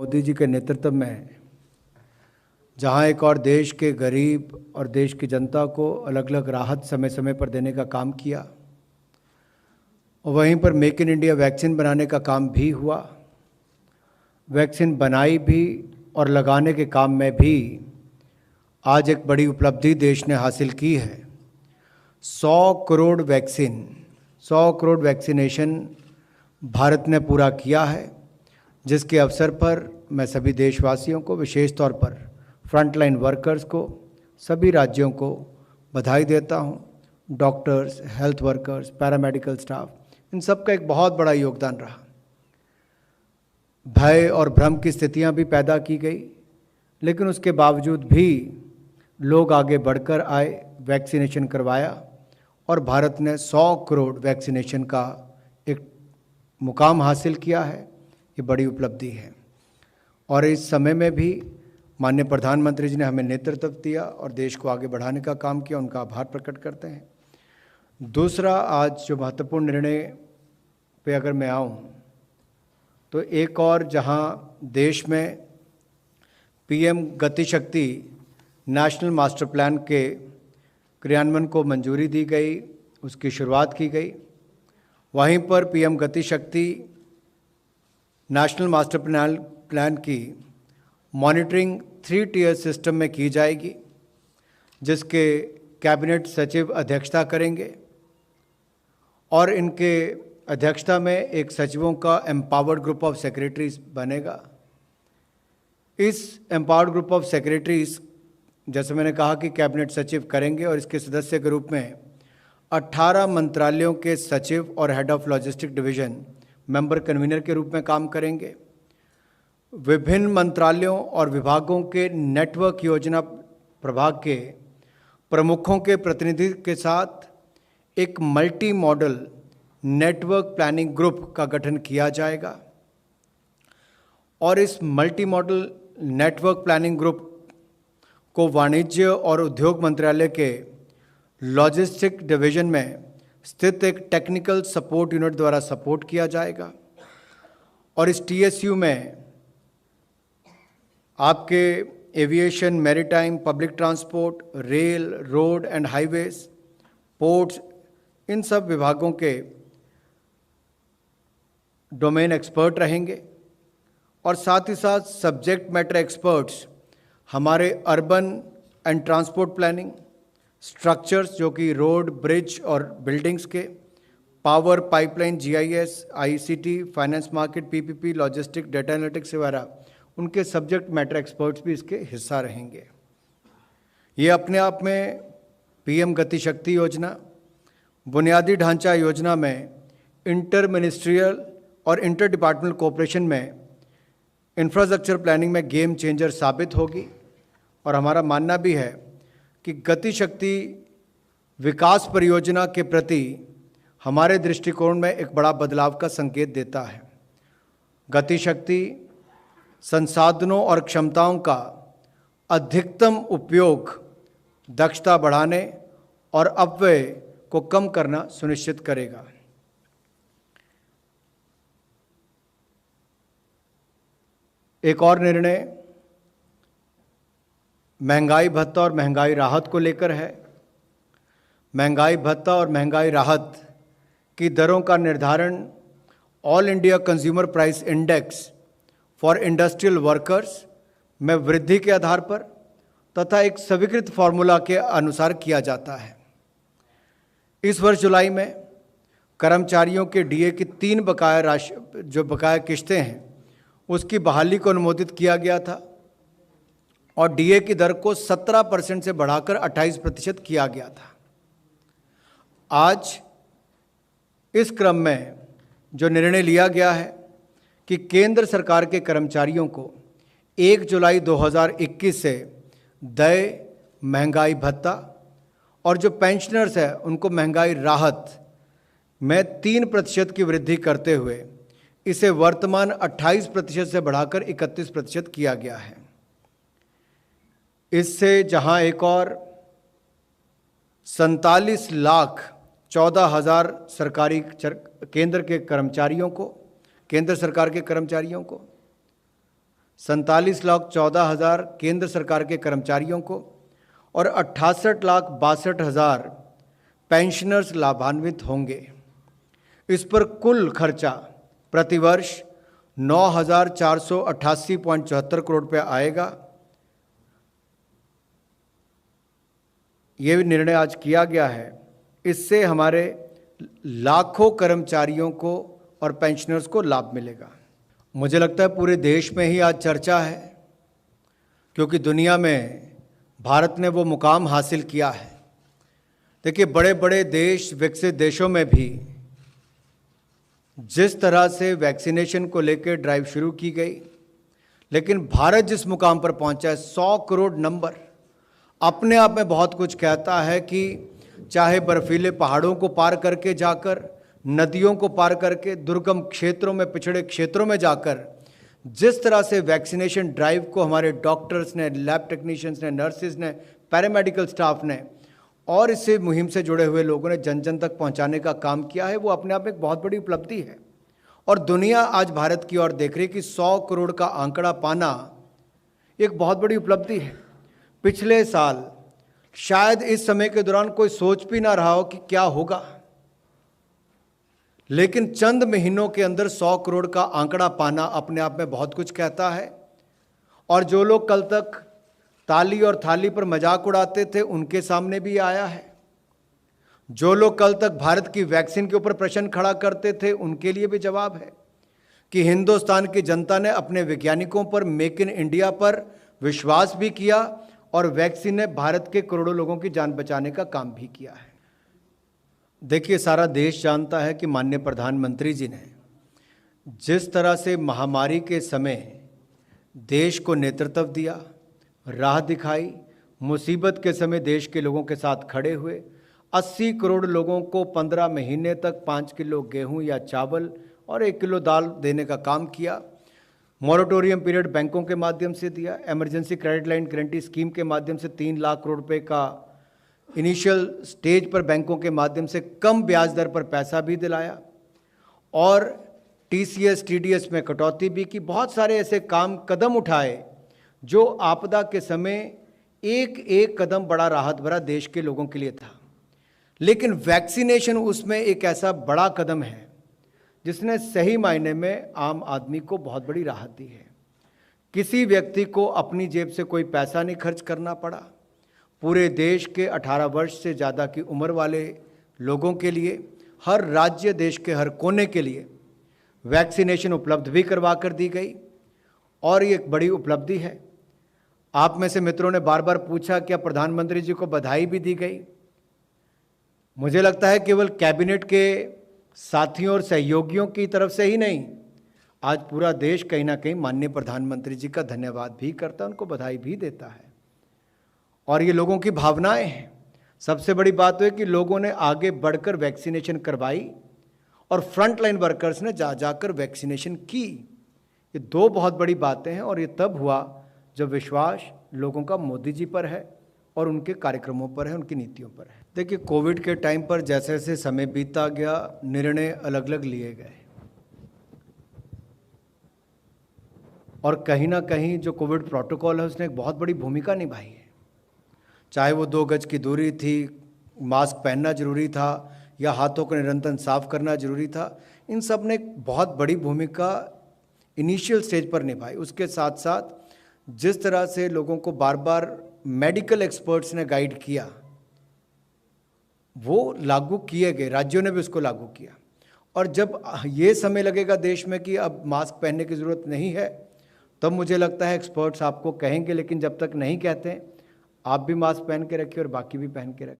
मोदी जी के नेतृत्व में जहां एक और देश के गरीब और देश की जनता को अलग अलग राहत समय समय पर देने का काम किया, और वहीं पर मेक इन इंडिया वैक्सीन बनाने का काम भी हुआ। वैक्सीन बनाई भी और लगाने के काम में भी आज एक बड़ी उपलब्धि देश ने हासिल की है। 100 करोड़ वैक्सीनेशन भारत ने पूरा किया है, जिसके अवसर पर मैं सभी देशवासियों को, विशेष तौर पर फ्रंटलाइन वर्कर्स को, सभी राज्यों को बधाई देता हूँ। Doctors, health workers, paramedical staff, इन सब का एक बहुत बड़ा योगदान रहा। भय और भ्रम की स्थितियाँ भी पैदा की गई, लेकिन उसके बावजूद भी लोग आगे बढ़कर आए, वैक्सीनेशन करवाया और भारत ने 100 करोड़ वैक्सीनेशन का एक मुकाम हासिल किया है। ये बड़ी उपलब्धि है और इस समय में भी माननीय प्रधानमंत्री जी ने हमें नेतृत्व दिया और देश को आगे बढ़ाने का काम किया, उनका आभार प्रकट करते हैं। दूसरा, आज जो महत्वपूर्ण निर्णय पे अगर मैं आऊँ तो एक और जहाँ देश में पीएम गति शक्ति नेशनल मास्टर प्लान के क्रियान्वयन को मंजूरी दी गई, उसकी शुरुआत की गई, वहीं पर पीएम गति शक्ति नेशनल मास्टर प्लान की मॉनिटरिंग 3 टियर सिस्टम में की जाएगी, जिसके कैबिनेट सचिव अध्यक्षता करेंगे और इनके अध्यक्षता में एक सचिवों का एम्पावर्ड ग्रुप ऑफ सेक्रेटरीज बनेगा। इस एम्पावर्ड ग्रुप ऑफ सेक्रेटरीज, जैसे मैंने कहा कि कैबिनेट सचिव करेंगे, और इसके सदस्य के रूप में 18 मंत्रालयों के सचिव और head of logistic division member convener के रूप में काम करेंगे। विभिन्न मंत्रालयों और विभागों के नेटवर्क योजना प्रभाग के प्रमुखों के प्रतिनिधि के साथ एक multi modal network planning group का गठन किया जाएगा और इस multi modal network planning group को वाणिज्य और उद्योग मंत्रालय के लॉजिस्टिक डिवीजन में स्थित एक टेक्निकल सपोर्ट यूनिट द्वारा सपोर्ट किया जाएगा। और इस टीएसयू में आपके aviation, maritime, public transport, rail, road and highways, ports, इन सब विभागों के डोमेन एक्सपर्ट रहेंगे और साथ ही साथ सब्जेक्ट मैटर एक्सपर्ट्स हमारे urban and transport planning, structures जो कि रोड, ब्रिज और बिल्डिंग्स के, power, pipeline, GIS, ICT, finance market, PPP, logistic, data analytics वगैरह, उनके सब्जेक्ट मैटर एक्सपर्ट्स भी इसके हिस्सा रहेंगे। ये अपने आप में पीएम गति शक्ति योजना बुनियादी ढांचा योजना में इंटर मिनिस्ट्रियल और इंटर डिपार्टमेंटल कोऑपरेशन में इंफ्रास्ट्रक्चर प्लानिंग में गेम चेंजर साबित होगी। और हमारा मानना भी है कि गति शक्ति विकास परियोजना के प्रति हमारे दृष्टिकोण में एक बड़ा बदलाव का संकेत देता है। गति शक्ति संसाधनों और क्षमताओं का अधिकतम उपयोग, दक्षता बढ़ाने और अपव्यय को कम करना सुनिश्चित करेगा। एक और निर्णय महंगाई भत्ता और महंगाई राहत को लेकर है। महंगाई भत्ता और महंगाई राहत की दरों का निर्धारण all India consumer price index for industrial workers में वृद्धि के आधार पर तथा एक स्वीकृत फॉर्मूला के अनुसार किया जाता है। इस वर्ष जुलाई में कर्मचारियों के डीए की 3 बकाया राशि, जो बकाया किश्तें हैं, उसकी बहाली को अनुमोदित किया गया था और डीए की दर को 17% से बढ़ाकर 28% किया गया था। आज इस क्रम में जो निर्णय लिया गया है कि केंद्र सरकार के कर्मचारियों को 1 जुलाई 2021 से देय महंगाई भत्ता और जो पेंशनर्स हैं उनको महंगाई राहत में 3% की वृद्धि करते हुए इसे वर्तमान 28% से बढ़ाकर 31% किया गया है। इससे जहां एक और 47,14,000 सरकारी केंद्र सरकार के कर्मचारियों को 47,14,000 केंद्र सरकार के कर्मचारियों को और 68,62,000 पेंशनर्स लाभान्वित होंगे। इस पर कुल खर्चा प्रतिवर्ष 9,488.74 करोड़ रुपया आएगा। ये भी निर्णय आज किया गया है। इससे हमारे लाखों कर्मचारियों को और पेंशनर्स को लाभ मिलेगा। मुझे लगता है पूरे देश में ही आज चर्चा है, क्योंकि दुनिया में भारत ने वो मुकाम हासिल किया है। देखिए, बड़े बड़े देश, विकसित देशों में भी जिस तरह से वैक्सीनेशन को लेकर ड्राइव शुरू की गई, लेकिन भारत जिस मुकाम पर पहुंचा है, 100 करोड़ नंबर अपने आप में बहुत कुछ कहता है कि चाहे बर्फीले पहाड़ों को पार करके जाकर, नदियों को पार करके, दुर्गम क्षेत्रों में, पिछड़े क्षेत्रों में जाकर जिस तरह से वैक्सीनेशन ड्राइव को हमारे डॉक्टर्स ने, लैब टेक्नीशियंस ने, नर्सिस ने, पैरामेडिकल स्टाफ ने और इससे मुहिम से जुड़े हुए लोगों ने जन जन तक पहुंचाने का काम किया है, वो अपने आप में एक बहुत बड़ी उपलब्धि है। और दुनिया आज भारत की ओर देख रही है कि 100 करोड़ का आंकड़ा पाना एक बहुत बड़ी उपलब्धि है। पिछले साल शायद इस समय के दौरान कोई सोच भी ना रहा हो कि क्या होगा, लेकिन चंद महीनों के अंदर 100 करोड़ का आंकड़ा पाना अपने आप में बहुत कुछ कहता है। और जो लोग कल तक ताली और थाली पर मजाक उड़ाते थे, उनके सामने भी आया है। जो लोग कल तक भारत की वैक्सीन के ऊपर प्रश्न खड़ा करते थे, उनके लिए भी जवाब है कि हिंदुस्तान की जनता ने अपने वैज्ञानिकों पर, मेक इन इंडिया पर विश्वास भी किया और वैक्सीन ने भारत के करोड़ों लोगों की जान बचाने का काम भी किया है। देखिए, सारा देश जानता है कि माननीय प्रधानमंत्री जी ने जिस तरह से महामारी के समय देश को नेतृत्व दिया, राह दिखाई, मुसीबत के समय देश के लोगों के साथ खड़े हुए, 80 करोड़ लोगों को 15 महीने तक 5 किलो गेहूं या चावल और 1 किलो दाल देने का काम किया। मॉरेटोरियम पीरियड बैंकों के माध्यम से दिया। Emergency credit line guarantee scheme के माध्यम से 3 लाख करोड़ रुपए का इनिशियल स्टेज पर बैंकों के माध्यम से कम ब्याज दर पर पैसा भी दिलाया और TCS TDS में कटौती भी की। बहुत सारे ऐसे कदम उठाए जो आपदा के समय एक एक कदम बड़ा राहत भरा देश के लोगों के लिए था। लेकिन वैक्सीनेशन उसमें एक ऐसा बड़ा कदम है जिसने सही मायने में आम आदमी को बहुत बड़ी राहत दी है। किसी व्यक्ति को अपनी जेब से कोई पैसा नहीं खर्च करना पड़ा। पूरे देश के 18 वर्ष से ज़्यादा की उम्र वाले लोगों के लिए, हर राज्य, देश के हर कोने के लिए वैक्सीनेशन उपलब्ध भी करवा कर दी गई और ये एक बड़ी उपलब्धि है। आप में से मित्रों ने बार बार पूछा क्या प्रधानमंत्री जी को बधाई भी दी गई। मुझे लगता है केवल कैबिनेट के साथियों और सहयोगियों की तरफ से ही नहीं, आज पूरा देश कहीं ना कहीं माननीय प्रधानमंत्री जी का धन्यवाद भी करता है, उनको बधाई भी देता है। और ये लोगों की भावनाएं हैं। सबसे बड़ी बात तो है कि लोगों ने आगे बढ़कर वैक्सीनेशन करवाई और फ्रंटलाइन वर्कर्स ने जा जाकर वैक्सीनेशन की। ये दो बहुत बड़ी बातें हैं और ये तब हुआ जब विश्वास लोगों का मोदी जी पर है और उनके कार्यक्रमों पर है, उनकी नीतियों पर है। देखिए, कोविड के टाइम पर जैसे जैसे समय बीतता गया, निर्णय अलग अलग लिए गए और कहीं ना कहीं जो कोविड प्रोटोकॉल है उसने एक बहुत बड़ी भूमिका निभाई है। चाहे वो 2 गज की दूरी थी, मास्क पहनना जरूरी था या हाथों को निरंतर साफ करना जरूरी था, इन सब ने एक बहुत बड़ी भूमिका इनिशियल स्टेज पर निभाई। उसके साथ साथ जिस तरह से लोगों को बार बार मेडिकल एक्सपर्ट्स ने गाइड किया, वो लागू किए गए, राज्यों ने भी उसको लागू किया। और जब ये समय लगेगा देश में कि अब मास्क पहनने की ज़रूरत नहीं है, तब मुझे लगता है एक्सपर्ट्स आपको कहेंगे। लेकिन जब तक नहीं कहते, आप भी मास्क पहन के रखिए और बाकी भी पहन के रखें।